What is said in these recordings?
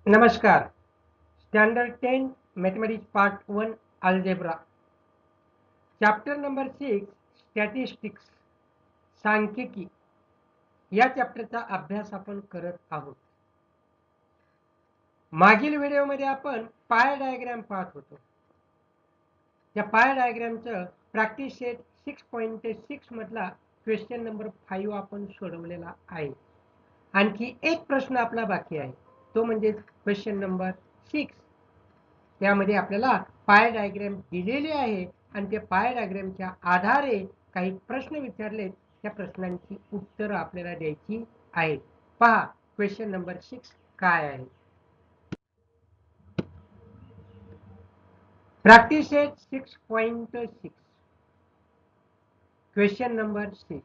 नमस्कार. Standard 10 mathematics part 1 algebra chapter number 6 statistics सांख्यिकी या चॅप्टरचा अभ्यास आपण करत आहोत. मागील व्हिडिओमध्ये आपण पाय डायग्राम पाहत होतो. त्या पाय डायग्रामचं प्रॅक्टिस सेट 6.6 मधला क्वेश्चन नंबर 5 आपण सोडवलेला आहे. आणखी एक प्रश्न आपला बाकी आहे, तो म्हणजे क्वेश्चन नंबर 6. त्यामध्ये आपल्याला पाय डायग्राम दिलेले आहे आणि त्या पाय डायग्रामच्या आधारे काही प्रश्न विचारलेत. त्या प्रश्नांची उत्तरं आपल्याला द्यायची आहेत. पहा क्वेश्चन नंबर 6 काय आहे. Practice set 6.6 question number 6.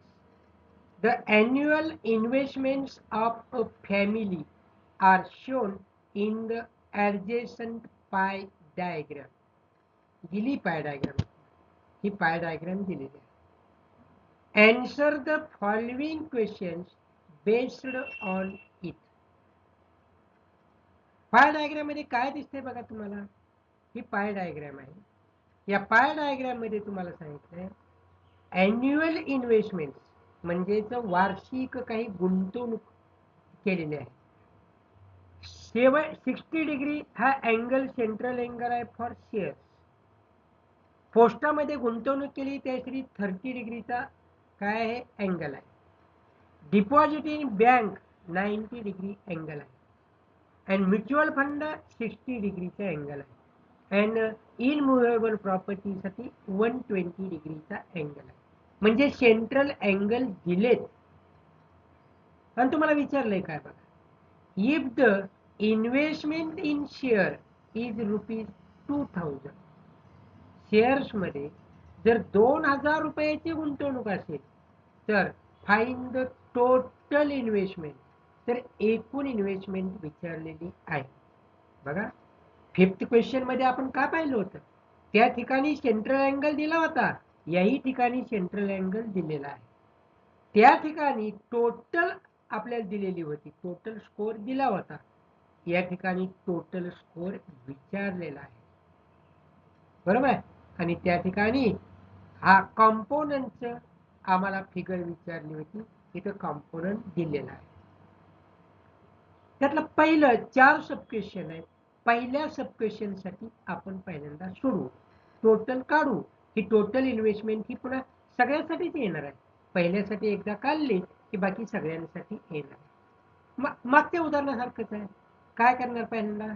The annual investments of a family are shown in the adjacent pie diagram. दिली पाय डायग्राम, ही पाय डायग्राम दिलेली आहे. Answer the following questions based on it. Pie diagram मध्ये काय दिसते बघा तुम्हाला. ही पाय डायग्राम आहे. या पाय डायग्राम मध्ये तुम्हाला सांगितलंय अॅन्युअल इन्व्हेस्टमेंट म्हणजेच वार्षिक काही गुंतवणूक केलेली आहे. 60 डिग्री हा अँगल सेंट्रल अँगल आहे फॉर शेअर. पोस्टामध्ये गुंतवणूक केली त्यासाठी 30 डिग्रीचा काय आहे अँगल आहे. Deposit in bank 90 degree angle आहे. अँड म्युच्युअल फंड 60 डिग्रीचा अँगल आहे. अँड इनमुव्हेबल प्रॉपर्टीसाठी 120 डिग्रीचा अँगल आहे. म्हणजे सेंट्रल अँगल दिलेत. आणि तुम्हाला विचारलंय काय बघा. If the investment in share is ₹2000. Shares मध्ये जर 2000 रुपयाची गुंतवणूक असेल तर फाइंड द टोटल इन्व्हेस्टमेंट. तर एकूण इन्व्हेस्टमेंट विचारलेली आहे. बघा 5th क्वेश्चन मध्ये आपण काय पाहिलं होतं. त्या ठिकाणी सेंट्रल अँगल दिला होता, याही ठिकाणी सेंट्रल अँगल दिलेला आहे. त्या ठिकाणी टोटल आपल्याला दिलेली होती, टोटल स्कोर दिला होता. या ठिकाणी टोटल स्कोर विचारलेला आहे, बरोबर आहे. आणि त्या ठिकाणी हा कॉम्पोनंटचं आम्हाला फिगर विचारली होती. इथं कॉम्पोनंट दिलेला आहे. त्यातलं पहिलं 4 सब क्वेश्चन आहे. पहिल्या सब क्वेश्चन साठी आपण पहिल्यांदा सोडवू, टोटल काढू. ही टोटल इन्व्हेस्टमेंट ही पुन्हा सगळ्यांसाठीच येणार आहे. पहिल्यासाठी एकदा काढली की बाकी सगळ्यांसाठी येणार आहे. मागच्या उदाहरणासारखंच आहे. काय करणार पहिल्यांदा,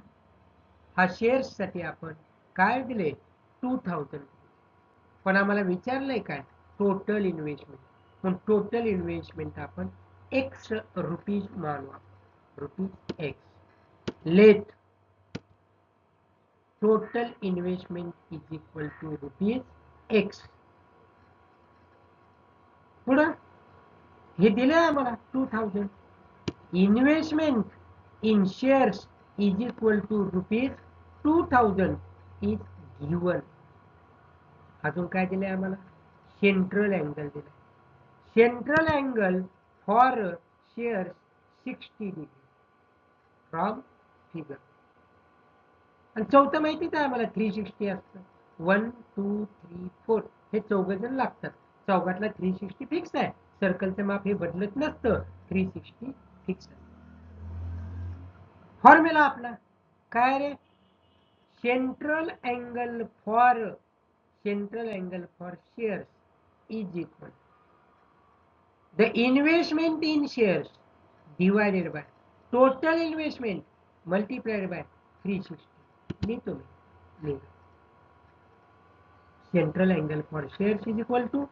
हा शेअर्स साठी आपण काय दिले 2000. पण आम्हाला विचारलंय काय टोटल इन्व्हेस्टमेंट. म्हणून टोटल इन्व्हेस्टमेंट आपण एक्स रुपीज मानवा, rupees X. Let total investment is equal to rupees X. पुढं हे दिलंय आम्हाला 2000. Investment in shares is equal to rupees 2000 is given. अजून काय दिलंय आम्हाला, सेंट्रल अँगल दिलाय. Central angle for shares 60 degree from figure. आणि चौथं माहितीच आहे आम्हाला 360 असतं. 1 2 3 4 हे चौघजण लागतात. चौघातला 360 फिक्स आहे. सर्कलचं माप हे बदलत नसतं, 360 फिक्स आहे. फॉर्म्युला आपला काय रे, central angle for shares is equal the investment in shares divided by total investment multiplied by 360. लिहितो मी. Central angle for shares is equal to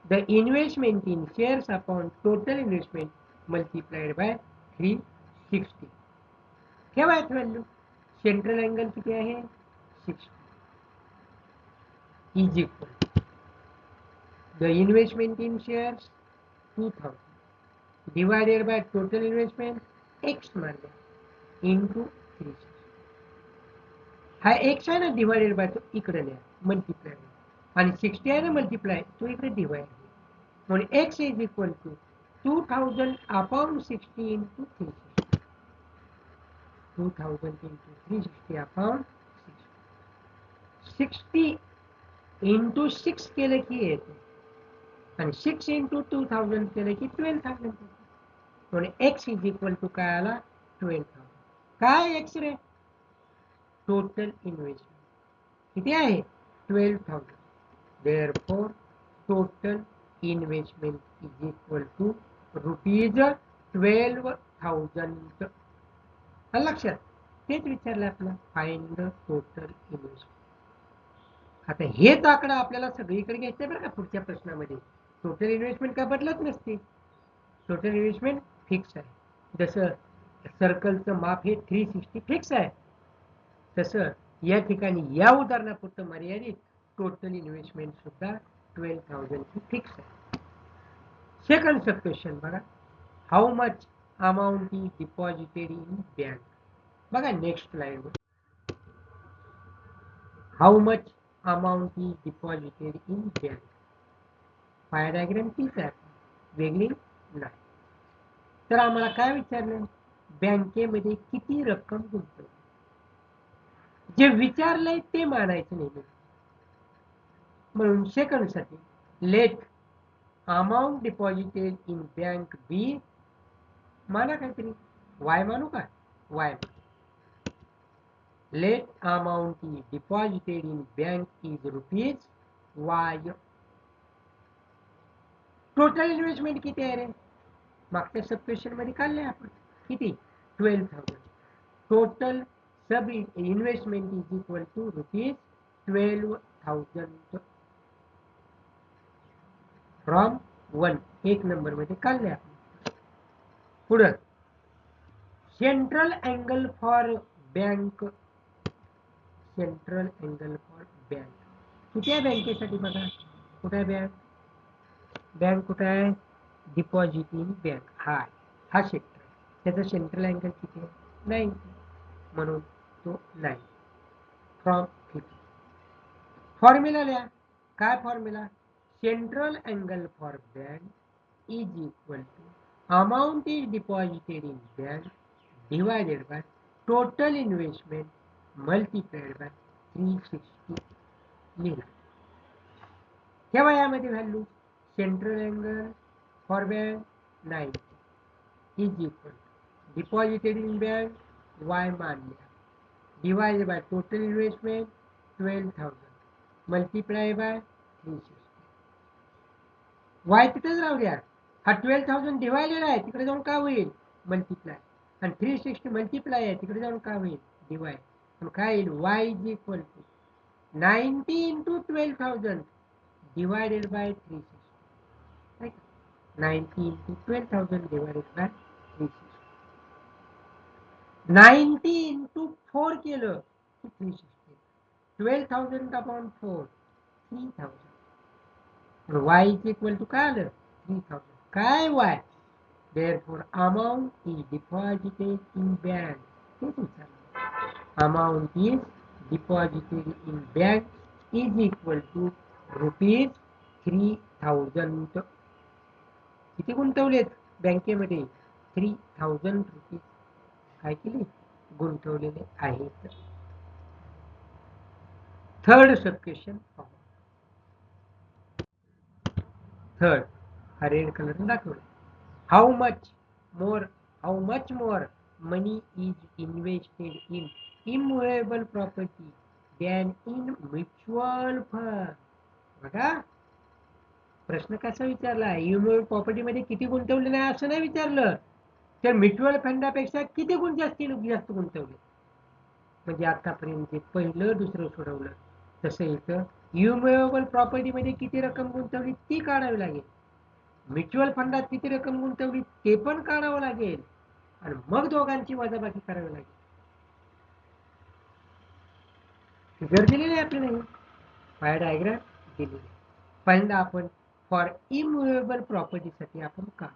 the investment in shares upon total investment multiplied by 360. ठेवायचं value. Central angle किती आहे 60 is equal the investment in shares 2000 divided by total investment x मानले into 360. हा x आहे ना divided by, तो इकडे लिहा मल्टीप्लाय. आणि 60 आहे ना मल्टीप्लाय, तो इकडे डिवाइड. म्हणून X is equal to 2000 upon 60 into 360. 2000 into 360 upon 60 into 6 केलं की येते आणि 6 into 2000 केलं की 12,000 येते. म्हणून x इज इक्वल टू काय आला 12,000. काय x रे टोटल इन्व्हेस्टमेंट किती आहे 12,000. therefore total investment is equal to rupees 12,000. लक्षात तेच विचारलं आपलं फाइंड टोटल इन्व्हेस्टमेंट. आता हेच आकडा आपल्याला सगळीकडे घ्यायचं बरं का पुढच्या प्रश्नामध्ये. टोटल इन्व्हेस्टमेंट काय बदलत नसते. टोटल इन्व्हेस्टमेंट फिक्स आहे. जसं सर्कलचं माप हे 360 फिक्स आहे तसं या ठिकाणी या उदाहरणापुरतं मर्यादित टोटल इन्व्हेस्टमेंट सुद्धा 12,000 फिक्स आहे. सेकंड सब क्वेश्चन बघा. How much amount is deposited in bank. बघा next slide. How much amount is deposited in bank. Pie diagram तीच आहे वेगळी नाही. तर आम्हाला काय विचारलं बँकेमध्ये किती रक्कम गुंतवली. जे विचारलंय ते मानायचं नाही. म्हणून सेकंड साठी let amount deposited in bank be माना काहीतरी वाय मानू का y. Let amount is deposited in bank is rupees y. Total investment किती आहे रे मागच्या सब क्वेश्चन मध्ये काढले आपण किती 12,000. Total sub investment is equal to rupees 12,000 from 1 एक नंबर मध्ये काढले आपण. पुढं central angle for bank. Central angle for bank किती आहे बँकेसाठी बघा. कुठे आहे बँक. बँक कुठे आहे डिपॉझिटिंग बँक हा सेक्टर. त्याचा सेंट्रल अँगल किती आहे 90 म्हणून तो 9 फ्रॉम 50. फॉर्म्युला लिहा. काय formula central angle for bank is equal to amount is deposited in bank divided by total investment multiplied by 360 लिहिला. ठेवा यामध्ये value. Central angle for bank 90 is equal to deposited in bank y मानल्या divided by total investment 12,000 multiply by 360. Y तिथेच राहू द्या. हा 12,000 divided आहे तिकडे जाऊन काय होईल मल्टिप्लाय आणि 360 मल्टिप्लाय आहे तिकडे जाऊन काय होईल डिवाइड. पण काय येईल Y is equal to 90 into 12,000 divided by 360. Right? 90 into 12,000 divided by 360. 90 into 4 केलं 360. 12,000 upon 4 3,000. y is equal to काय आलं 3,000. काय y? Therefore amount is deposited in bank. तेच विचारलं. Amount is deposited in bank is equal to rupees 3,000. किती गुंतवलेत बँकेमध्ये 3,000 rupees काय केले गुंतवलेले आहेत. थर्ड सब क्वेश्चन थर्ड हा रेड कलर दाखवलं. How much more money is invested in immovable property than in mutual fund. बघा प्रश्न कसा विचारला इमूवेबल प्रॉपर्टी मध्ये किती गुंतवलेलं आहे असं नाही विचारलं तर म्युच्युअल फंडापेक्षा किती जास्त गुंतवले. म्हणजे आतापर्यंत जे पहिलं दुसरं सोडवलं तसं इथं इमूवेबल प्रॉपर्टी मध्ये किती रक्कम गुंतवली ती काढावी लागेल. म्युच्युअल फंडात किती रक्कम गुंतवली ते पण काढावं लागेल आणि मग दोघांची वजाबाकी करावी लागेल. फिगर दिलेली आहे आपल्याला पाय डायग्राम दिलेली. पहिल्यांदा आपण फॉर इमूवेबल प्रॉपर्टी साठी आपण का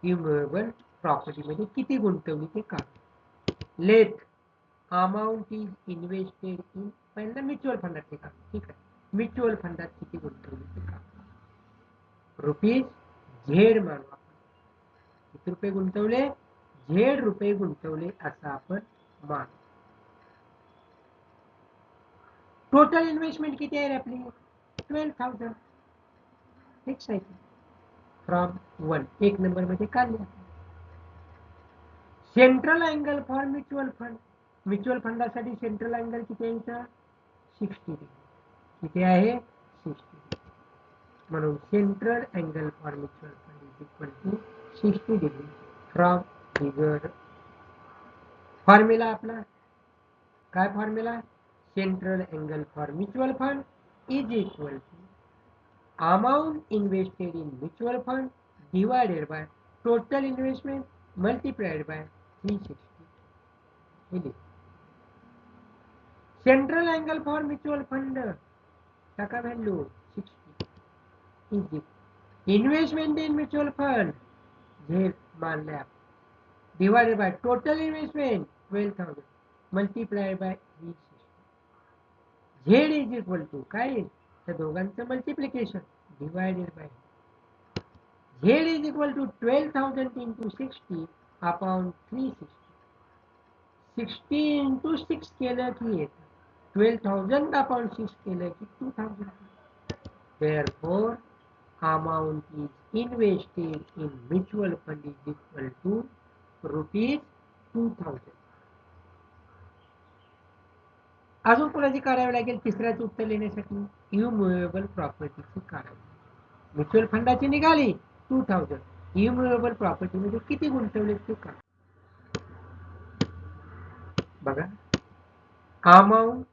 इमूवेबल प्रॉपर्टी मध्ये किती गुंतवली ते का. Let amount is invested in पहिल्यांदा म्युच्युअल फंडात का. ठीक आहे म्युच्युअल फंडात किती गुंतवली ते का रुपीज झेड मानू आपण. किती रुपये गुंतवले झेड रुपये गुंतवले असं आपण मान. टोटल इन्व्हेस्टमेंट किती आहे आपली? 12,000. फिक्स आहे फ्रॉम 1 एक नंबर मध्ये काढले. Central angle for mutual fund. Mutual फंडासाठी सेंट्रल अँगल किती आहे इथं? 60 डिग्री. किती आहे? 60. म्हणून central angle for mutual fund is equal to 60 degree from figure. Formula आपला काय? Formula central angle for mutual fund is equal to amount invested in mutual fund divided by total investment multiplied by 360. Central angle for mutual fund टाका value 60 is investment in mutual fund Z मानले आपण divided by total investment 12,000 multiplied by 360. Z is equal to काय? त्या दोघांचं multiplication divided by Z is equal to 12,000 into 60 upon 360. 60 into 6 केलं की येतं 12,000 upon 6 केलं की 2,000. Therefore, amount is invested in mutual fund is equal to rupees 2,000. अजून कोणाची काढावी लागेल तिसऱ्याचं उत्तर लिहिण्यासाठी? इमूवेबल प्रॉपर्टीची काढावी. म्युच्युअल फंडाची निघाली 2,000. इमूवेबल प्रॉपर्टी मध्ये किती गुंतवले ते का? बघा, amount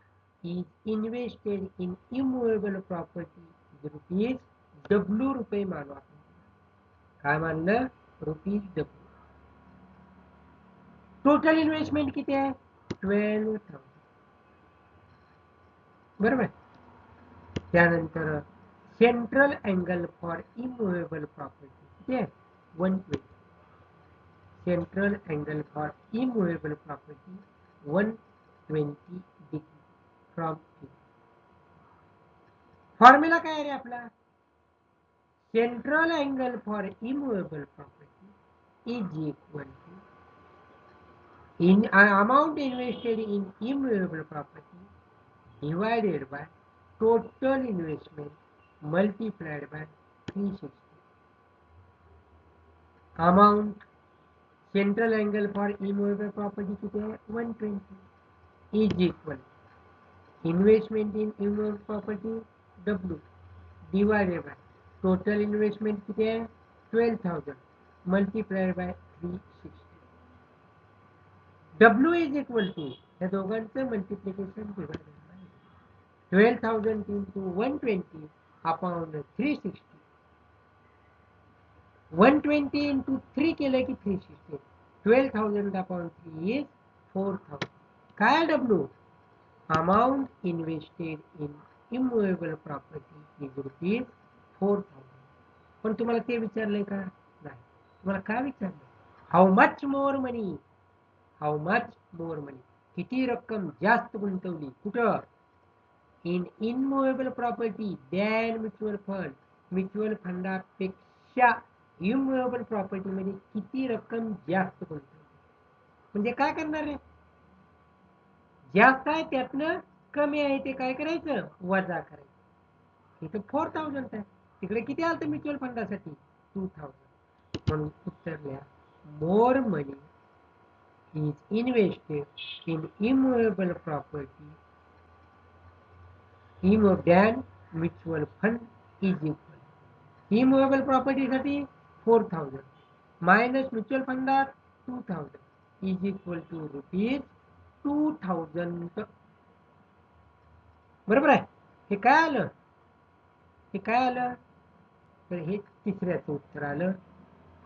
is invested in immovable property rupees W रुपये मानू आपण. काय मानलं? Rupees W. टोटल इन्व्हेस्टमेंट किती आहे? 12,000. बरोबर. त्यानंतर central angle for immovable property किती आहे? 120. Central angle for immovable property 120 degree from. Formula काय रे आपला? Central angle for immovable property is equal to in amount invested in immovable property divided by total investment multiplied by 360. Amount central angle for immovable property किती आहे? 120 is equal investment in immovable property W divided by total investment किती आहे? 12,000 multiplied by 360. W is equal to या दोघांचं multiplication divided bye 12,000 into 120 upon 360. 120 into 3 केलं की 360. 12,000 upon 3 is 4,000. काय W? Amount invested in immovable property is rupees 4,000. पण तुम्हाला ते विचारलंय का? नाही. तुम्हाला काय विचारलं? How much more money? How much more money? किती रक्कम जास्त गुंतवली कुठं? In immovable property than mutual fund. Mutual फंडापेक्षा इममुवेबल प्रॉपर्टी मध्ये किती रक्कम जास्त गुंतवली? म्हणजे काय करणार आहे? जास्त आहे त्यातनं कमी आहे ते काय करायचं? वजा करायचं. इथं 4,000 आहे, तिकडे किती आलं म्युच्युअल फंडासाठी? 2,000. म्हणून उत्तर लिहा more money is invested in immovable property than mutual fund is equal. Immovable property साठी 4,000 minus mutual funडात 2,000 is equal to rupees 2,000. बरोबर आहे. हे काय आलं? हे काय आलं? तर हे तिसऱ्याचं उत्तर आलं.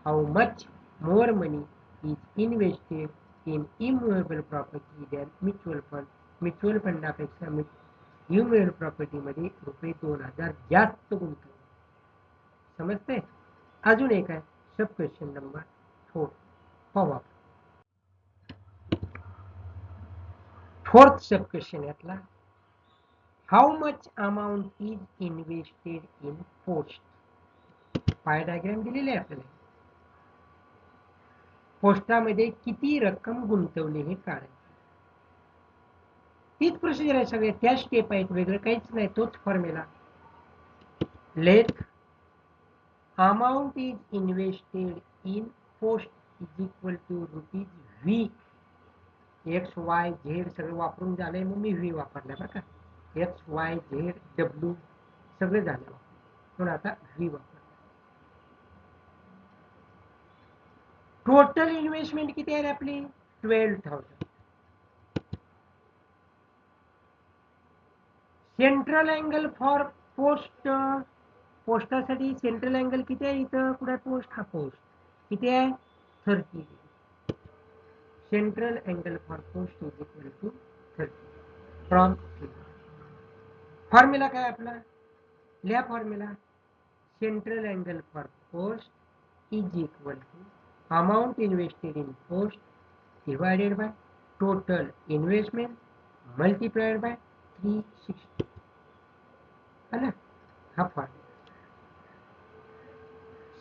How much more money is invested in immovable property than mutual fund. Mutual फंडापेक्षा इमूवेबल प्रॉपर्टी मध्ये रुपये 2,000 जास्त गुंतवले. समजते? अजून एक आहे सब क्वेश्चन नंबर 4. पाहू. फोर्थ सब क्वेश्चन यातला how much amount is invested in post. Pie diagram दिलेले आहे आपल्याला. पोस्टामध्ये किती रक्कम गुंतवली हे काढायचं. तीच प्रोसिजर आहे सगळे, त्या स्टेप आहेत, वेगळं काहीच नाही, तोच formula. Let amount is invested in post is equal to rupees V. X Y Z सगळं वापरून झालंय, मग मी व्ही वापरलं बरं का. एक्स वाय झेड डब्ल्यू सगळं झालं म्हणून आता व्ही वापर. टोटल इन्व्हेस्टमेंट किती आहे आपली? 12,000. सेंट्रल अँगल फॉर पोस्ट, पोस्टासाठी सेंट्रल अँगल किती आहे? इथं कुठे पोस्ट? हा पोस्ट किती आहे? 30. Central angle for post is equal to 30 from. Formula काय आपला? लिहा formula. Central angle for post is equal to amount invested in post divided by total investment multiplied by 360. है ना? हा formula.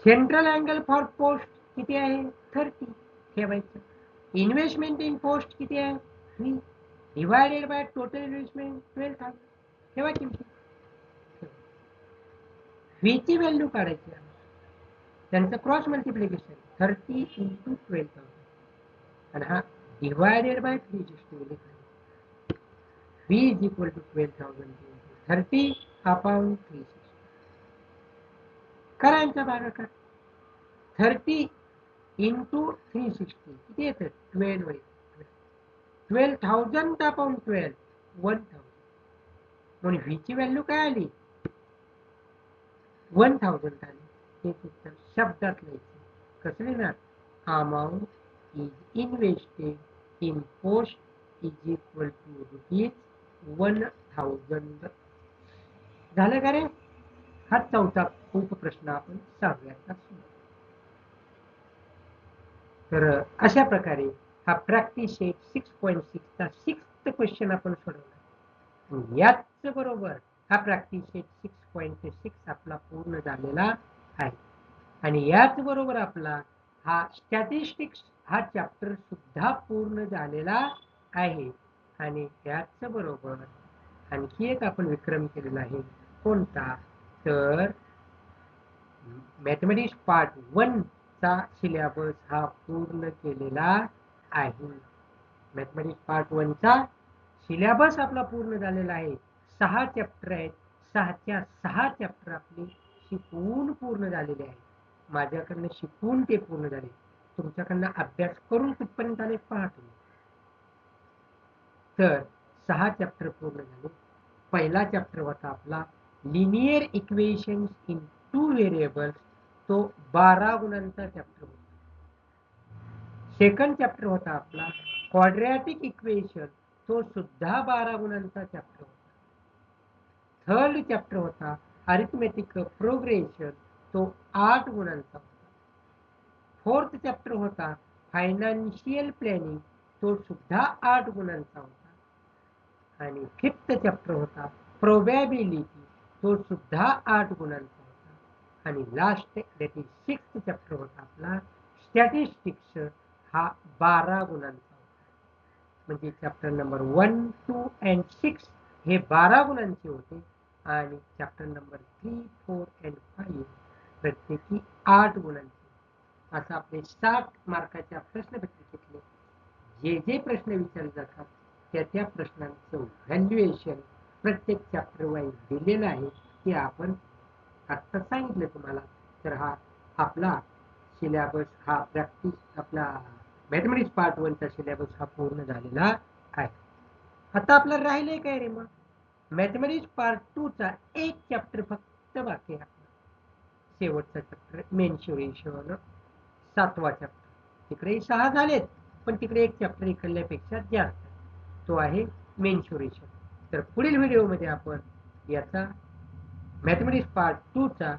Central angle for post किती आहे? 30 ठेवायचं. Investment in post किती आहे? 3 डिवायडेड बाय टोटल इन्व्हेस्टमेंट 12,000 ठेवा किमती. व्ही ची व्हॅल्यू काढायची, त्यांचं क्रॉस मल्टिप्लिकेशन 30 इंटू 12,000 आणि हा divided by 360 लिखायचं. V is equal to 12,000 into 30 upon 360. करा यांचा भागाकार. 30 into 360 किती येतं? 12. 12,000 upon 12 1,000. म्हणून V ची व्हॅल्यू काय आली? 1,000 आली. हे तिथं शब्दात लिहायचं. कसं लिहिणार? Amount is invested in post is equal to rupees 1,000. झालं का रे? हा चौथा उपप्रश्न आपण 6व्याचा. तर अशा प्रकारे हा प्रॅक्टिस सेट 6.6 चा 6th क्वेश्चन आपण सोडवला. याच बरोबर हा प्रॅक्टिस सेट 6.6 आपला पूर्ण झालेला आहे. आणि याच बरोबर आपला हा स्टॅटिस्टिक्स हा चॅप्टर सुद्धा पूर्ण झालेला आहे. आणि याच बरोबर आणखी एक आपण विक्रम केलेला आहे. कोणता? तर मॅथमेटिक्स पार्ट 1 चा सिलेबस हा पूर्ण केलेला आहे. मॅथमेटिक्स पार्ट 1 चा सिलेबस आपला पूर्ण झालेला आहे. 6 चॅप्टर आहेत. 6च्या 6 चॅप्टर आपले शिकवून पूर्ण झालेले आहेत. माझ्याकडनं शिकवून ते पूर्ण झाले. तुमच्याकडनं अभ्यास करून कुठपर्यंत आले पहा तुम्ही. तर 6 चॅप्टर पूर्ण झाले. पहिला चॅप्टर होता आपला लिनियर इक्वेशन्स इन 2 व्हेरिएबल्स, तो 12 गुणांचा चॅप्टर होता. सेकंड चॅप्टर होता आपला क्वाड्रॅटिक इक्वेशन, तो सुद्धा 12 गुणांचा चॅप्टर होता. थर्ड चॅप्टर होता अरिथमेटिक प्रोग्रेशन, तो 8 गुणांचा होता. फोर्थ चॅप्टर होता फायनान्शियल प्लॅनिंग, तो सुद्धा 8 गुणांचा होता. आणि फिफ्थ चॅप्टर होता प्रोबॅबिलिटी, तो सुद्धा 8 गुणांचा होता. आणि last that is 6th chapter होता आपला स्टॅटिस्टिक्स, हा 12 गुणांचा होता. म्हणजे चॅप्टर नंबर 1, 2 and 6 हे 12 गुणांचे होते. आणि चॅप्टर नंबर 3, 4 and 5 प्रत्येकी 8 गुणांचे. असं आपले 60 मार्काच्या प्रश्नपत्रिकेतले जे जे प्रश्न विचारले जातात त्या प्रश्नांचं व्हॅल्युएशन प्रत्येक चॅप्टर वाईज दिलेलं आहे. ते आपण आता सांगितलं तुम्हाला. तर हा आपला सिलेबस, हा प्रॅक्टिस आपला मॅथमेटिक्स पार्ट 1 चा सिलेबस हा पूर्ण झालेला आहे. आता आपल्याला राहिले काय रे? मग मॅथमेटिक्स पार्ट 2 चा एक चॅप्टर फक्त बाकी आहे. शेवटचा चॅप्टर मेन्शुरेशन, 7वा चॅप्टर. तिकडे 6 झालेत, पण तिकडे एक चॅप्टर इकडल्यापेक्षा जास्त, तो आहे मेन्शुरेशन. तर पुढील व्हिडिओमध्ये आपण याचा मॅथमेटिक्स पार्ट 2 चा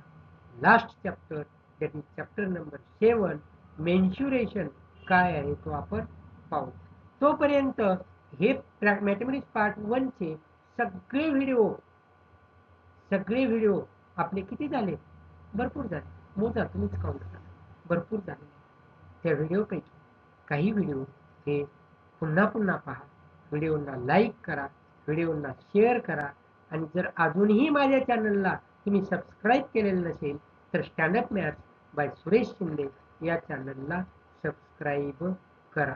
last chapter, that is chapter number 7 mensuration काय आहे तो आपण पाहू. तोपर्यंत हे मॅथमेटिक्स पार्ट 1 चे सगळे व्हिडिओ आपले किती झाले? भरपूर झाले. मोजा तुम्हीच काउंट करा. भरपूर झाले त्या व्हिडिओपैकी. काही व्हिडिओ हे पुन्हा पुन्हा पहा, व्हिडिओना लाईक करा, व्हिडिओना शेअर करा आणि जर अजूनही माझ्या चॅनलला तुम्ही सबस्क्राईब केलेलं नसेल तर Standup Maths by Suresh Shinde या चॅनलला सबस्क्राईब करा.